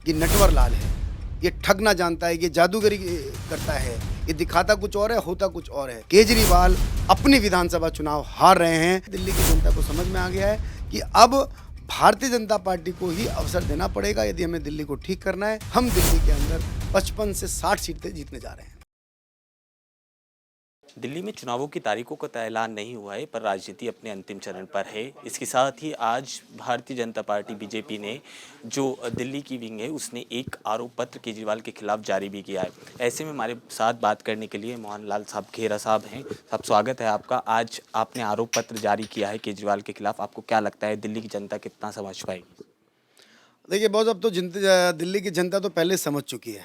ये नटवर लाल है, ये ठगना जानता है, ये जादूगरी करता है, ये दिखाता कुछ और है, होता कुछ और है। केजरीवाल अपनी विधानसभा चुनाव हार रहे हैं। दिल्ली की जनता को समझ में आ गया है कि अब भारतीय जनता पार्टी को ही अवसर देना पड़ेगा यदि हमें दिल्ली को ठीक करना है। हम दिल्ली के अंदर 55 से 60 सीटें जीतने जा रहे हैं। दिल्ली में चुनावों की तारीखों का ऐलान नहीं हुआ है, पर राजनीति अपने अंतिम चरण पर है। इसके साथ ही आज भारतीय जनता पार्टी बीजेपी ने जो दिल्ली की विंग है उसने एक आरोप पत्र केजरीवाल के खिलाफ जारी भी किया है। ऐसे में हमारे साथ बात करने के लिए मोहनलाल साहब खेरा साहब हैं। साहब स्वागत है आपका। आज आपने आरोप पत्र जारी किया है केजरीवाल के खिलाफ, आपको क्या लगता है दिल्ली की जनता कितना समझ पाएगी? देखिए बहुत, अब तो दिल्ली की जनता तो पहले समझ चुकी है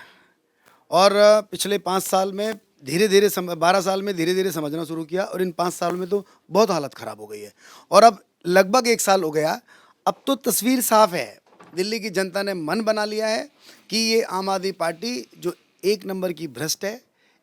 और पिछले 5 साल में धीरे धीरे 12 साल में धीरे धीरे समझना शुरू किया और इन 5 साल में तो बहुत हालत ख़राब हो गई है और अब लगभग 1 साल हो गया। अब तो तस्वीर साफ है, दिल्ली की जनता ने मन बना लिया है कि ये आम आदमी पार्टी जो 1 नंबर की भ्रष्ट है,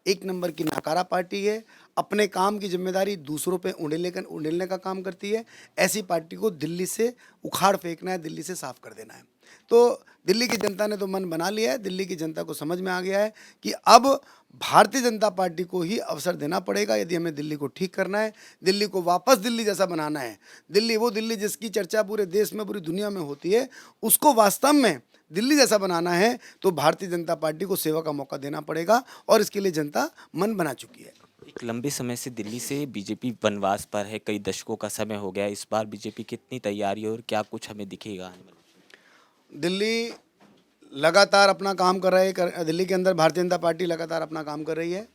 1 नंबर की नाकारा पार्टी है, अपने काम की जिम्मेदारी दूसरों पे उंडेलने का काम करती है। ऐसी पार्टी को दिल्ली से उखाड़ फेंकना है, दिल्ली से साफ कर देना है। तो दिल्ली की जनता ने तो मन बना लिया है। दिल्ली की जनता को समझ में आ गया है कि अब भारतीय जनता पार्टी को ही अवसर देना पड़ेगा यदि हमें दिल्ली को ठीक करना है, दिल्ली को वापस दिल्ली जैसा बनाना है। दिल्ली, वो दिल्ली जिसकी चर्चा पूरे देश में, पूरी दुनिया में होती है, उसको वास्तव में दिल्ली जैसा बनाना है तो भारतीय जनता पार्टी को सेवा का मौका देना पड़ेगा और इसके लिए जनता मन बना चुकी है। एक लंबे समय से दिल्ली से बीजेपी वनवास पर है, कई दशकों का समय हो गया। इस बार बीजेपी कितनी तैयारी है और क्या कुछ हमें दिखेगा? दिल्ली लगातार अपना काम कर रहे हैं। दिल्ली के अंदर भारतीय जनता पार्टी लगातार अपना काम कर रही है।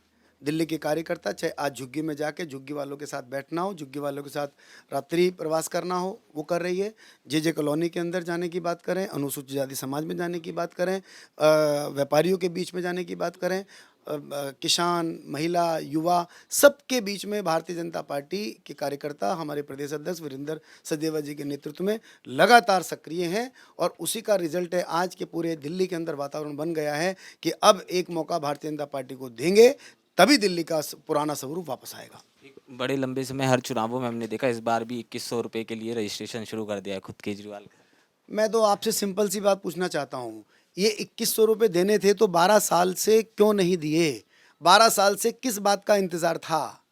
दिल्ली के कार्यकर्ता चाहे आज झुग्गी में जाके झुग्गी वालों के साथ बैठना हो, झुग्गी वालों के साथ रात्रि प्रवास करना हो, वो कर रही है। जे कॉलोनी के अंदर जाने की बात करें, अनुसूचित जाति समाज में जाने की बात करें, व्यापारियों के बीच में जाने की बात करें, किसान, महिला, युवा, सबके बीच में भारतीय जनता पार्टी के कार्यकर्ता हमारे प्रदेश अध्यक्ष वीरेंद्र सचदेवा जी के नेतृत्व में लगातार सक्रिय हैं और उसी का रिजल्ट है आज के पूरे दिल्ली के अंदर वातावरण बन गया है कि अब एक मौका भारतीय जनता पार्टी को देंगे तभी दिल्ली का पुराना स्वरूप वापस आएगा। बड़े लंबे समय हर चुनावों में हमने देखा, इस बार भी 2100 रुपये के लिए रजिस्ट्रेशन शुरू कर दिया है खुद केजरीवाल का। मैं तो आपसे सिंपल सी बात पूछना चाहता हूँ, ये 2100 रुपये देने थे तो 12 साल से क्यों नहीं दिए? 12 साल से किस बात का इंतज़ार था?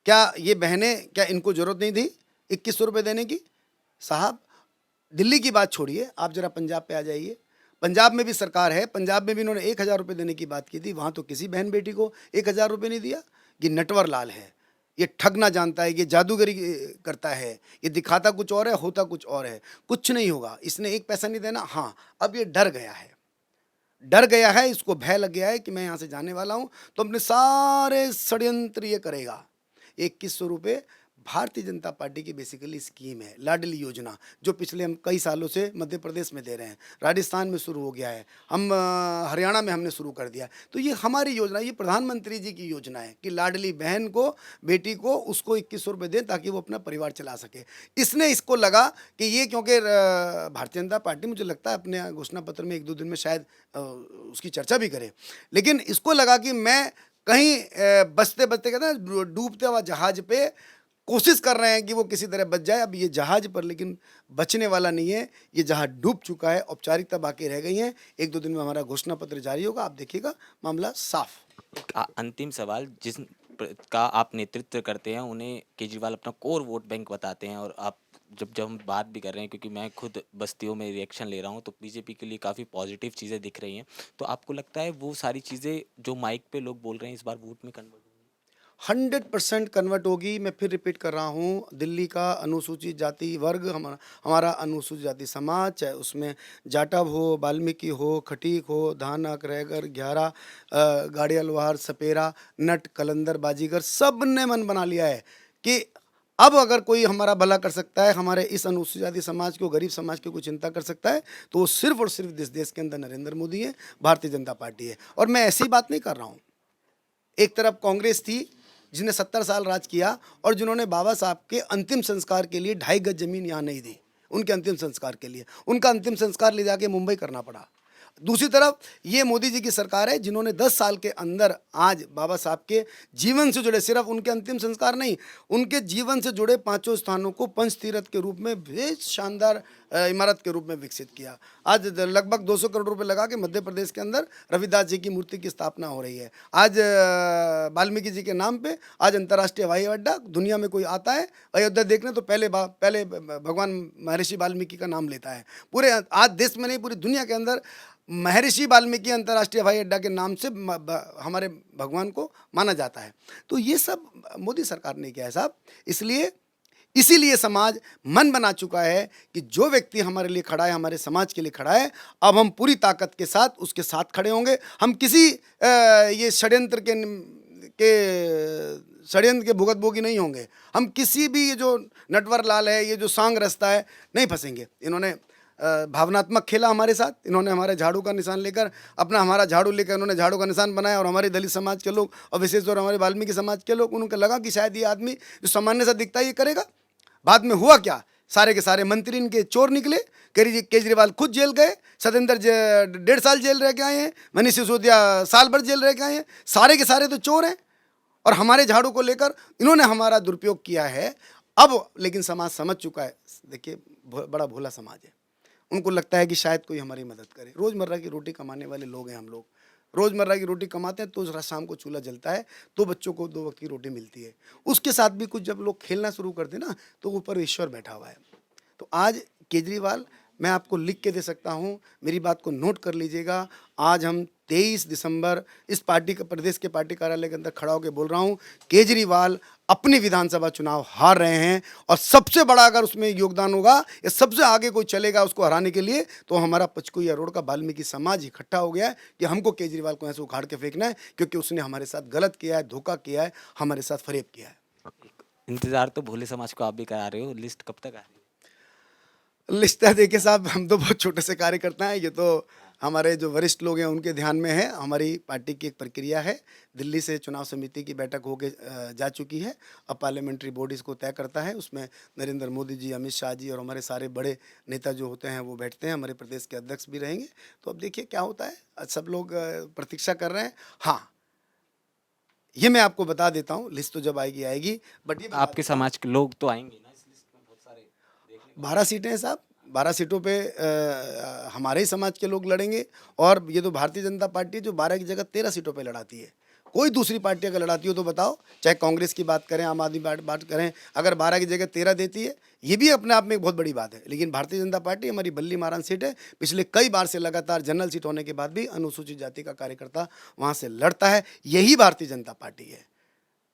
क्या ये बहनें, क्या इनको ज़रूरत नहीं थी 2100 रुपये देने की? साहब, दिल्ली की बात छोड़िए, आप ज़रा पंजाब पे आ जाइए। पंजाब में भी सरकार है, पंजाब में भी इन्होंने 1000 रुपये देने की बात की थी, वहाँ तो किसी बहन बेटी को 1000 रुपये नहीं दिया। ये नटवर लाल है, ये ठगना जानता है, ये जादूगरी करता है, ये दिखाता कुछ और है, होता कुछ और है। कुछ नहीं होगा, इसने 1 पैसा नहीं देना। हाँ, अब ये डर गया है, इसको भय लग गया है कि मैं यहाँ से जाने वाला हूँ तो अपने सारे षड्यंत्र ये करेगा। 2100 रुपये भारतीय जनता पार्टी की बेसिकली स्कीम है, लाडली योजना, जो पिछले हम कई सालों से मध्य प्रदेश में दे रहे हैं, राजस्थान में शुरू हो गया है, हम हरियाणा में हमने शुरू कर दिया। तो ये हमारी योजना, ये प्रधानमंत्री जी की योजना है कि लाडली बहन को, बेटी को, उसको 2100 रुपये दें ताकि वो अपना परिवार चला सके। इसने, इसको लगा कि ये, क्योंकि भारतीय जनता पार्टी मुझे लगता है अपने घोषणा पत्र में 1-2 दिन में शायद उसकी चर्चा भी करे, लेकिन इसको लगा कि मैं कहीं बचते बचते, कहते हैं डूबते हुआ जहाज पे कोशिश कर रहे हैं कि वो किसी तरह बच जाए। अब ये जहाज पर लेकिन बचने वाला नहीं है, ये जहाज डूब चुका है, औपचारिकता बाकी रह गई है। 1-2 दिन में हमारा घोषणा पत्र जारी होगा, आप देखिएगा मामला साफ। एक अंतिम सवाल, का आप नेतृत्व करते हैं उन्हें केजरीवाल अपना कोर वोट बैंक बताते हैं, और आप जब हम बात भी कर रहे हैं, क्योंकि मैं खुद बस्तियों में रिएक्शन ले रहा हूं, तो बीजेपी के लिए काफ़ी पॉजिटिव चीज़ें दिख रही हैं। तो आपको लगता है वो सारी चीज़ें जो माइक पे लोग बोल रहे हैं इस बार वोट में कन्वर्ट? 100% कन्वर्ट होगी। मैं फिर रिपीट कर रहा हूँ, दिल्ली का अनुसूचित जाति वर्ग, हमारा अनुसूचित जाति समाज, चाहे उसमें जाटव हो, वाल्मीकि हो, खटीक हो, धानक, रैगर, ग्यारह, गाड़िया, लोहार, सपेरा, नट, कलंदर, बाजीगर, सब ने मन बना लिया है कि अब अगर कोई हमारा भला कर सकता है, हमारे इस अनुसूचित जाति समाज को, गरीब समाज की कोई चिंता कर सकता है, तो वो सिर्फ और सिर्फ इस देश के अंदर नरेंद्र मोदी है, भारतीय जनता पार्टी है। और मैं ऐसी बात नहीं कर रहा हूँ। एक तरफ कांग्रेस थी जिसने 70 साल राज किया और जिन्होंने बाबा साहब के अंतिम संस्कार के लिए 2.5 गज जमीन यहाँ नहीं दी, उनके अंतिम संस्कार के लिए उनका अंतिम संस्कार ले जाके मुंबई करना पड़ा। दूसरी तरफ ये मोदी जी की सरकार है जिन्होंने 10 साल के अंदर आज बाबा साहब के जीवन से जुड़े, सिर्फ उनके अंतिम संस्कार नहीं, उनके जीवन से जुड़े 5 स्थानों को पंचतीर्थ के रूप में बेहद शानदार इमारत के रूप में विकसित किया। आज लगभग 200 करोड़ रुपए लगा के मध्य प्रदेश के अंदर रविदास जी की मूर्ति की स्थापना हो रही है। आज वाल्मीकि जी के नाम पे आज अंतर्राष्ट्रीय हवाई अड्डा, दुनिया में कोई आता है अयोध्या देखने तो पहले भगवान महर्षि वाल्मीकि का नाम लेता है। पूरे आज देश में नहीं, पूरी दुनिया के अंदर महर्षि वाल्मीकि अंतर्राष्ट्रीय हवाई अड्डा के नाम से हमारे भगवान को माना जाता है। तो ये सब मोदी सरकार ने किया है साहब। इसीलिए समाज मन बना चुका है कि जो व्यक्ति हमारे लिए खड़ा है, हमारे समाज के लिए खड़ा है, अब हम पूरी ताकत के साथ उसके साथ खड़े होंगे। हम किसी ये षड्यंत्र के भुगतभोगी नहीं होंगे। हम किसी भी ये जो नटवर लाल है, ये जो सांग रास्ता है, नहीं फंसेंगे। इन्होंने भावनात्मक खेला हमारे साथ, इन्होंने हमारे झाड़ू का निशान लेकर हमारा झाड़ू लेकर इन्होंने झाड़ू का निशान बनाया, और हमारे दलित समाज के लोग और विशेष तौर हमारे वाल्मीकि समाज के लोग, उनको लगा कि शायद ये आदमी जो सामान्य सा दिखता है ये करेगा। बाद में हुआ क्या, सारे के सारे मंत्री इनके चोर निकले। केजरीवाल खुद जेल गए, सत्येंद्र 1.5 साल जेल रह के आए हैं, मनीष सिसोदिया साल भर जेल रह के आए हैं। सारे के सारे तो चोर हैं, और हमारे झाड़ू को लेकर इन्होंने हमारा दुरुपयोग किया है। अब लेकिन समाज समझ चुका है। देखिए, बड़ा भोला समाज है, उनको लगता है कि शायद कोई हमारी मदद करे। रोज़मर्रा की रोटी कमाने वाले लोग हैं हम लोग, रोज़मर्रा की रोटी कमाते हैं तो शाम को चूल्हा जलता है, तो बच्चों को 2 वक्त की रोटी मिलती है। उसके साथ भी कुछ जब लोग खेलना शुरू करते ना, तो ऊपर ईश्वर बैठा हुआ है। तो आज केजरीवाल, मैं आपको लिख के दे सकता हूँ, मेरी बात को नोट कर लीजिएगा। आज हम 23 दिसंबर इस पार्टी का प्रदेश के पार्टी कार्यालय के अंदर खड़ा होकर बोल रहा हूँ, केजरीवाल अपनी विधानसभा चुनाव हार रहे हैं, और सबसे बड़ा अगर उसमें योगदान होगा या सबसे आगे कोई चलेगा उसको हराने के लिए, तो हमारा पचकुइया रोड का वाल्मीकि समाज इकट्ठा हो गया है कि हमको केजरीवाल को ऐसे उखाड़ के फेंकना है, क्योंकि उसने हमारे साथ गलत किया है, धोखा किया है, हमारे साथ फरेब किया है। इंतजार तो भोले समाज को आप भी करा रहे हो, लिस्ट कब तक आ रही है? लिस्ट देखिए साहब, हम तो बहुत छोटे से कार्यकर्ता हैं, ये तो हमारे जो वरिष्ठ लोग हैं उनके ध्यान में है। हमारी पार्टी की एक प्रक्रिया है, दिल्ली से चुनाव समिति की बैठक होके जा चुकी है। अब पार्लियामेंट्री बोर्ड इसको तय करता है, उसमें नरेंद्र मोदी जी, अमित शाह जी और हमारे सारे बड़े नेता जो होते हैं वो बैठते हैं। हमारे प्रदेश के अध्यक्ष भी रहेंगे। तो अब देखिए क्या होता है, सब लोग प्रतीक्षा कर रहे हैं। हाँ, ये मैं आपको बता देता हूँ, लिस्ट तो जब आएगी आएगी, बट ये आपके समाज के लोग तो आएंगे ना इस लिस्ट में? बहुत सारे 12 सीटें हैं साहब, 12 सीटों पे हमारे ही समाज के लोग लड़ेंगे। और ये तो भारतीय जनता पार्टी जो 12 की जगह 13 सीटों पे लड़ाती है। कोई दूसरी पार्टी अगर लड़ाती हो तो बताओ, चाहे कांग्रेस की बात करें, आम आदमी बात करें, अगर 12 की जगह 13 देती है, ये भी अपने आप में एक बहुत बड़ी बात है। लेकिन भारतीय जनता पार्टी हमारी बल्ली मारान सीट है, पिछले कई बार से लगातार जनरल सीट होने के बाद भी अनुसूचित जाति का कार्यकर्ता वहाँ से लड़ता है, यही भारतीय जनता पार्टी है।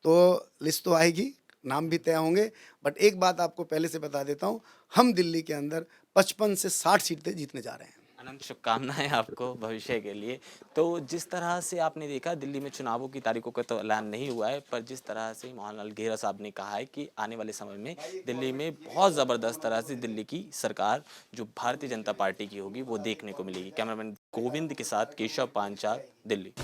तो लिस्ट तो आएगी, नाम भी तय होंगे, बट एक बात आपको पहले से बता देता हूँ, हम दिल्ली के अंदर 55 से 60 सीटें जीतने जा रहे हैं। अनंत शुभकामनाएं आपको भविष्य के लिए। तो जिस तरह से आपने देखा, दिल्ली में चुनावों की तारीखों का तो ऐलान नहीं हुआ है, पर जिस तरह से मोहनलाल घेरा साहब ने कहा है कि आने वाले समय में दिल्ली में बहुत ज़बरदस्त तरह से दिल्ली की सरकार जो भारतीय जनता पार्टी की होगी वो देखने को मिलेगी। कैमरामैन गोविंद के साथ केशव पांचाल, दिल्ली।